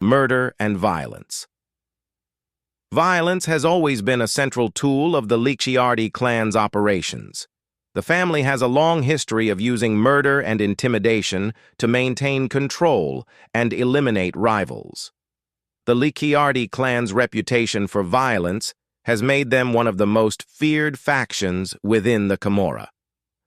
Murder and violence. Violence has always been a central tool of the Licciardi clan's operations. The family has a long history of using murder and intimidation to maintain control and eliminate rivals. The Licciardi clan's reputation for violence has made them one of the most feared factions within the Camorra.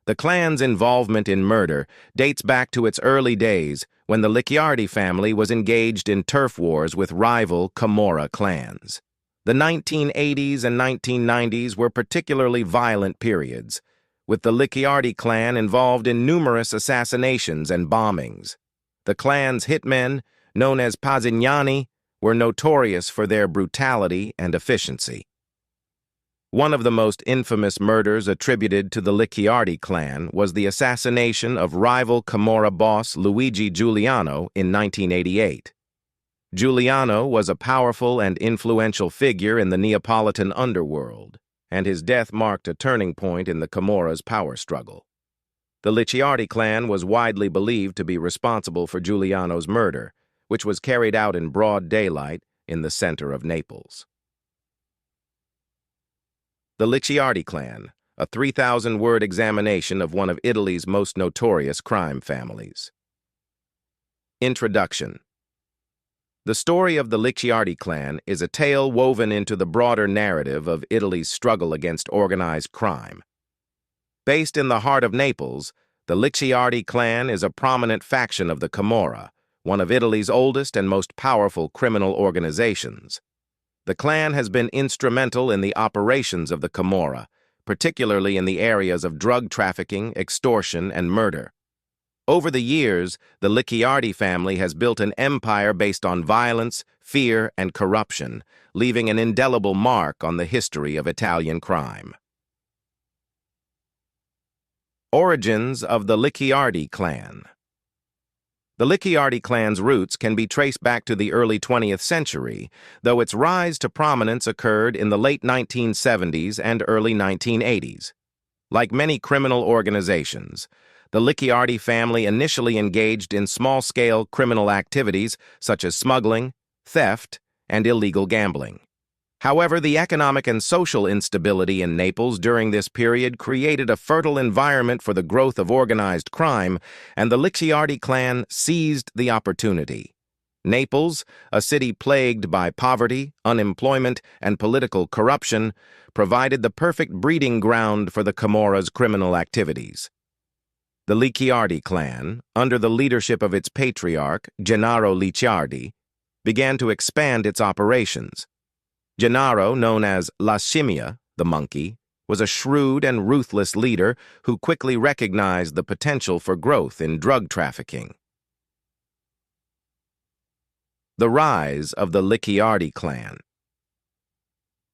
The clan's involvement in murder dates back to its early days when the Licciardi family was engaged in turf wars with rival Camorra clans. The 1980s and 1990s were particularly violent periods, with the Licciardi clan involved in numerous assassinations and bombings. The clan's hitmen, known as Pazignani, were notorious for their brutality and efficiency. One of the most infamous murders attributed to the Licciardi clan was the assassination of rival Camorra boss Luigi Giuliano in 1988. Giuliano was a powerful and influential figure in the Neapolitan underworld, and his death marked a turning point in the Camorra's power struggle. The Licciardi clan was widely believed to be responsible for Giuliano's murder, which was carried out in broad daylight in the center of Naples. The Licciardi Clan, a 3,000-word examination of one of Italy's most notorious crime families. Introduction. The story of the Licciardi Clan is a tale woven into the broader narrative of Italy's struggle against organized crime. Based in the heart of Naples, the Licciardi Clan is a prominent faction of the Camorra, one of Italy's oldest and most powerful criminal organizations. The clan has been instrumental in the operations of the Camorra, particularly in the areas of drug trafficking, extortion, and murder. Over the years, the Licciardi family has built an empire based on violence, fear, and corruption, leaving an indelible mark on the history of Italian crime. Origins of the Licciardi Clan. The Licciardi clan's roots can be traced back to the early 20th century, though its rise to prominence occurred in the late 1970s and early 1980s. Like many criminal organizations, the Licciardi family initially engaged in small-scale criminal activities such as smuggling, theft, and illegal gambling. However, the economic and social instability in Naples during this period created a fertile environment for the growth of organized crime, and the Licciardi clan seized the opportunity. Naples, a city plagued by poverty, unemployment, and political corruption, provided the perfect breeding ground for the Camorra's criminal activities. The Licciardi clan, under the leadership of its patriarch, Gennaro Licciardi, began to expand its operations. Gennaro, known as La Scimmia, the monkey, was a shrewd and ruthless leader who quickly recognized the potential for growth in drug trafficking. The rise of the Licciardi clan.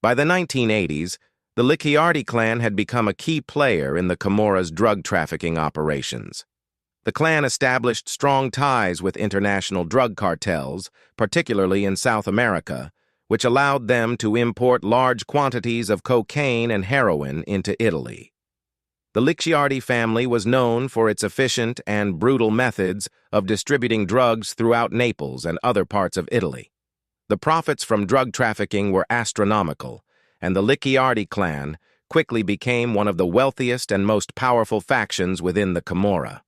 By the 1980s, the Licciardi clan had become a key player in the Camorra's drug trafficking operations. The clan established strong ties with international drug cartels, particularly in South America, which allowed them to import large quantities of cocaine and heroin into Italy. The Licciardi family was known for its efficient and brutal methods of distributing drugs throughout Naples and other parts of Italy. The profits from drug trafficking were astronomical, and the Licciardi clan quickly became one of the wealthiest and most powerful factions within the Camorra.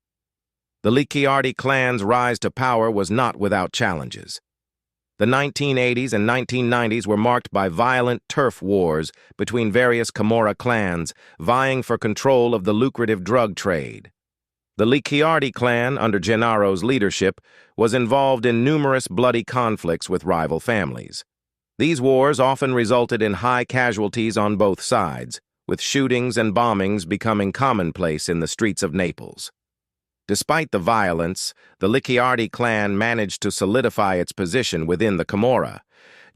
The Licciardi clan's rise to power was not without challenges. The 1980s and 1990s were marked by violent turf wars between various Camorra clans vying for control of the lucrative drug trade. The Licciardi clan, under Gennaro's leadership, was involved in numerous bloody conflicts with rival families. These wars often resulted in high casualties on both sides, with shootings and bombings becoming commonplace in the streets of Naples. Despite the violence, the Licciardi clan managed to solidify its position within the Camorra.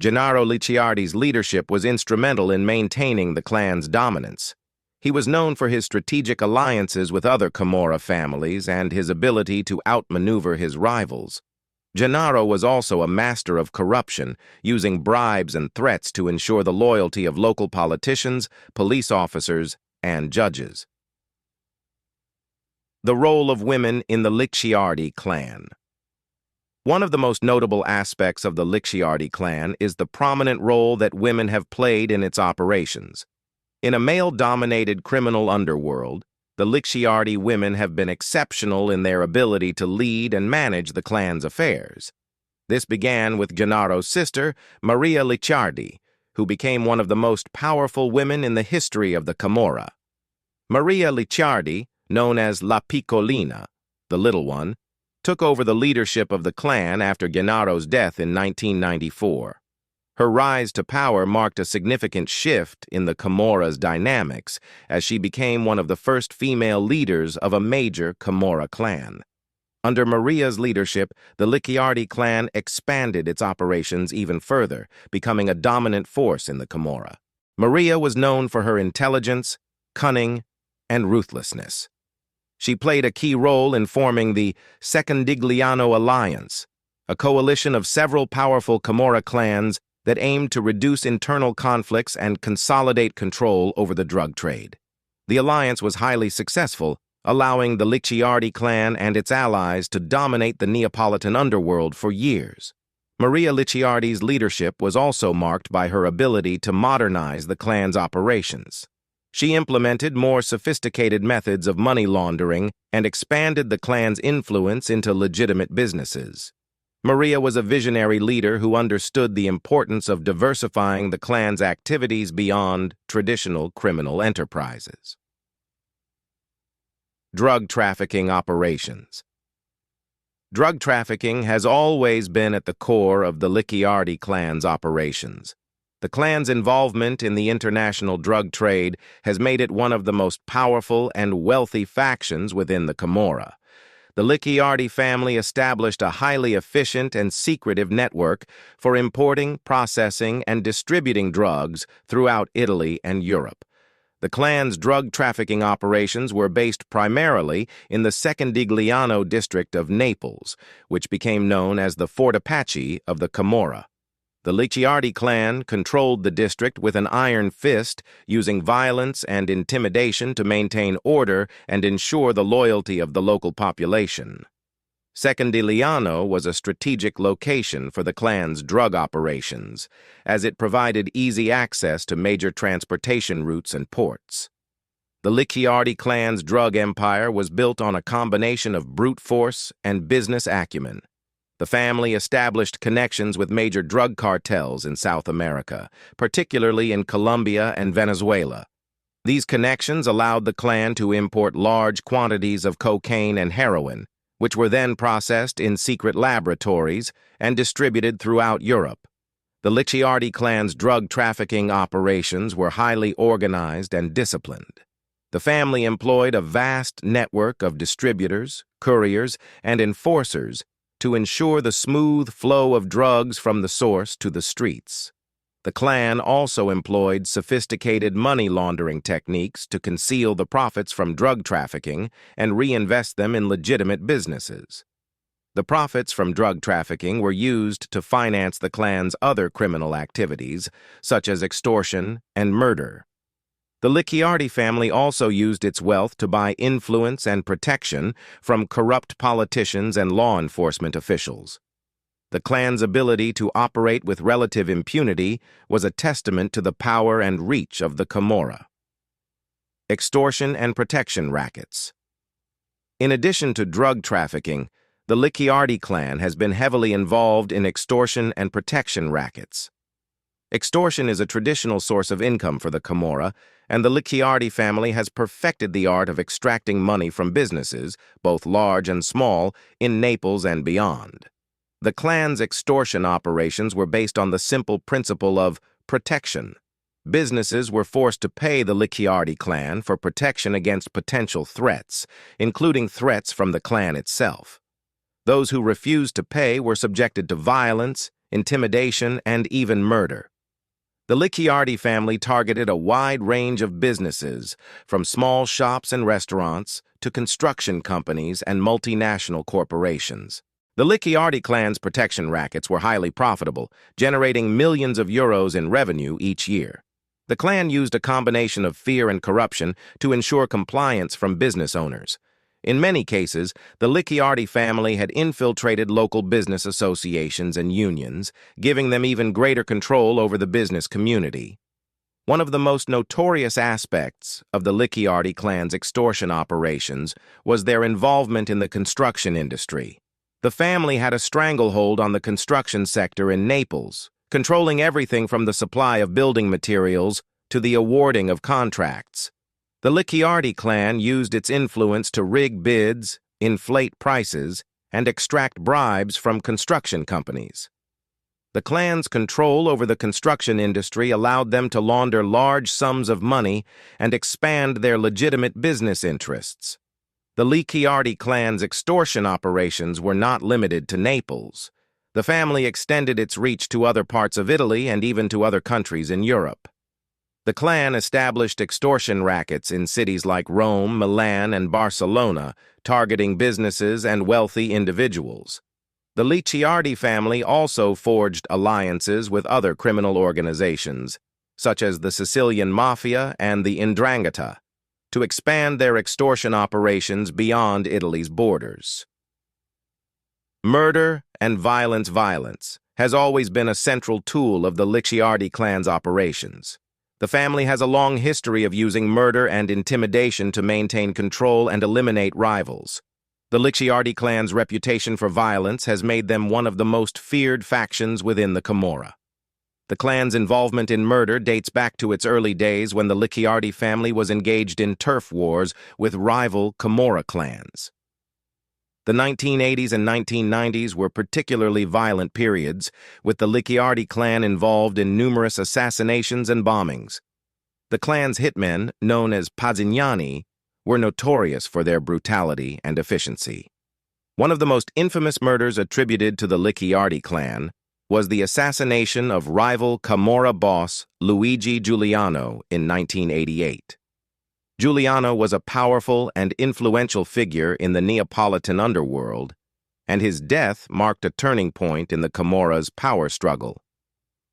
Gennaro Licciardi's leadership was instrumental in maintaining the clan's dominance. He was known for his strategic alliances with other Camorra families and his ability to outmaneuver his rivals. Gennaro was also a master of corruption, using bribes and threats to ensure the loyalty of local politicians, police officers, and judges. The role of women in the Licciardi clan. One of the most notable aspects of the Licciardi clan is the prominent role that women have played in its operations. In a male-dominated criminal underworld, the Licciardi women have been exceptional in their ability to lead and manage the clan's affairs. This began with Gennaro's sister, Maria Licciardi, who became one of the most powerful women in the history of the Camorra. Maria Licciardi, known as La Piccolina, the Little One, took over the leadership of the clan after Gennaro's death in 1994. Her rise to power marked a significant shift in the Camorra's dynamics as she became one of the first female leaders of a major Camorra clan. Under Maria's leadership, the Licciardi clan expanded its operations even further, becoming a dominant force in the Camorra. Maria was known for her intelligence, cunning, and ruthlessness. She played a key role in forming the Secondigliano Alliance, a coalition of several powerful Camorra clans that aimed to reduce internal conflicts and consolidate control over the drug trade. The alliance was highly successful, allowing the Licciardi clan and its allies to dominate the Neapolitan underworld for years. Maria Licciardi's leadership was also marked by her ability to modernize the clan's operations. She implemented more sophisticated methods of money laundering and expanded the clan's influence into legitimate businesses. Maria was a visionary leader who understood the importance of diversifying the clan's activities beyond traditional criminal enterprises. Drug trafficking operations. Drug trafficking has always been at the core of the Licciardi clan's operations. The clan's involvement in the international drug trade has made it one of the most powerful and wealthy factions within the Camorra. The Licciardi family established a highly efficient and secretive network for importing, processing, and distributing drugs throughout Italy and Europe. The clan's drug trafficking operations were based primarily in the Secondigliano district of Naples, which became known as the Fort Apache of the Camorra. The Licciardi clan controlled the district with an iron fist, using violence and intimidation to maintain order and ensure the loyalty of the local population. Secondigliano was a strategic location for the clan's drug operations, as it provided easy access to major transportation routes and ports. The Licciardi clan's drug empire was built on a combination of brute force and business acumen. The family established connections with major drug cartels in South America, particularly in Colombia and Venezuela. These connections allowed the clan to import large quantities of cocaine and heroin, which were then processed in secret laboratories and distributed throughout Europe. The Licciardi clan's drug trafficking operations were highly organized and disciplined. The family employed a vast network of distributors, couriers, and enforcers to ensure the smooth flow of drugs from the source to the streets. The clan also employed sophisticated money laundering techniques to conceal the profits from drug trafficking and reinvest them in legitimate businesses. The profits from drug trafficking were used to finance the clan's other criminal activities, such as extortion and murder. The Licciardi family also used its wealth to buy influence and protection from corrupt politicians and law enforcement officials. The clan's ability to operate with relative impunity was a testament to the power and reach of the Camorra. Extortion and protection rackets. In addition to drug trafficking, the Licciardi clan has been heavily involved in extortion and protection rackets. Extortion is a traditional source of income for the Camorra, and the Licciardi family has perfected the art of extracting money from businesses, both large and small, in Naples and beyond. The clan's extortion operations were based on the simple principle of protection. Businesses were forced to pay the Licciardi clan for protection against potential threats, including threats from the clan itself. Those who refused to pay were subjected to violence, intimidation, and even murder. The Licciardi family targeted a wide range of businesses, from small shops and restaurants to construction companies and multinational corporations. The Licciardi clan's protection rackets were highly profitable, generating millions of euros in revenue each year. The clan used a combination of fear and corruption to ensure compliance from business owners. In many cases, the Licciardi family had infiltrated local business associations and unions, giving them even greater control over the business community. One of the most notorious aspects of the Licciardi clan's extortion operations was their involvement in the construction industry. The family had a stranglehold on the construction sector in Naples, controlling everything from the supply of building materials to the awarding of contracts. The Licciardi clan used its influence to rig bids, inflate prices, and extract bribes from construction companies. The clan's control over the construction industry allowed them to launder large sums of money and expand their legitimate business interests. The Licciardi clan's extortion operations were not limited to Naples. The family extended its reach to other parts of Italy and even to other countries in Europe. The clan established extortion rackets in cities like Rome, Milan, and Barcelona, targeting businesses and wealthy individuals. The Licciardi family also forged alliances with other criminal organizations, such as the Sicilian Mafia and the 'Ndrangheta, to expand their extortion operations beyond Italy's borders. Murder and violence has always been a central tool of the Licciardi clan's operations. The family has a long history of using murder and intimidation to maintain control and eliminate rivals. The Licciardi clan's reputation for violence has made them one of the most feared factions within the Camorra. The clan's involvement in murder dates back to its early days when the Licciardi family was engaged in turf wars with rival Camorra clans. The 1980s and 1990s were particularly violent periods, with the Licciardi clan involved in numerous assassinations and bombings. The clan's hitmen, known as Pazzignani, were notorious for their brutality and efficiency. One of the most infamous murders attributed to the Licciardi clan was the assassination of rival Camorra boss Luigi Giuliano in 1988. Giuliano was a powerful and influential figure in the Neapolitan underworld, and his death marked a turning point in the Camorra's power struggle.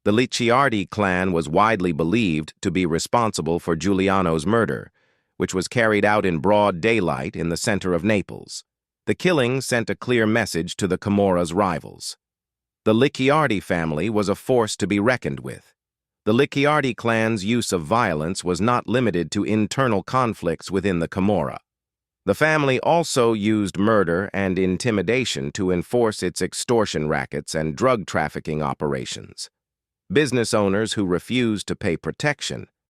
The Licciardi clan was widely believed to be responsible for Giuliano's murder, which was carried out in broad daylight in the center of Naples. The killing sent a clear message to the Camorra's rivals. The Licciardi family was a force to be reckoned with. The Licciardi clan's use of violence was not limited to internal conflicts within the Camorra. The family also used murder and intimidation to enforce its extortion rackets and drug trafficking operations. Business owners who refused to pay protection,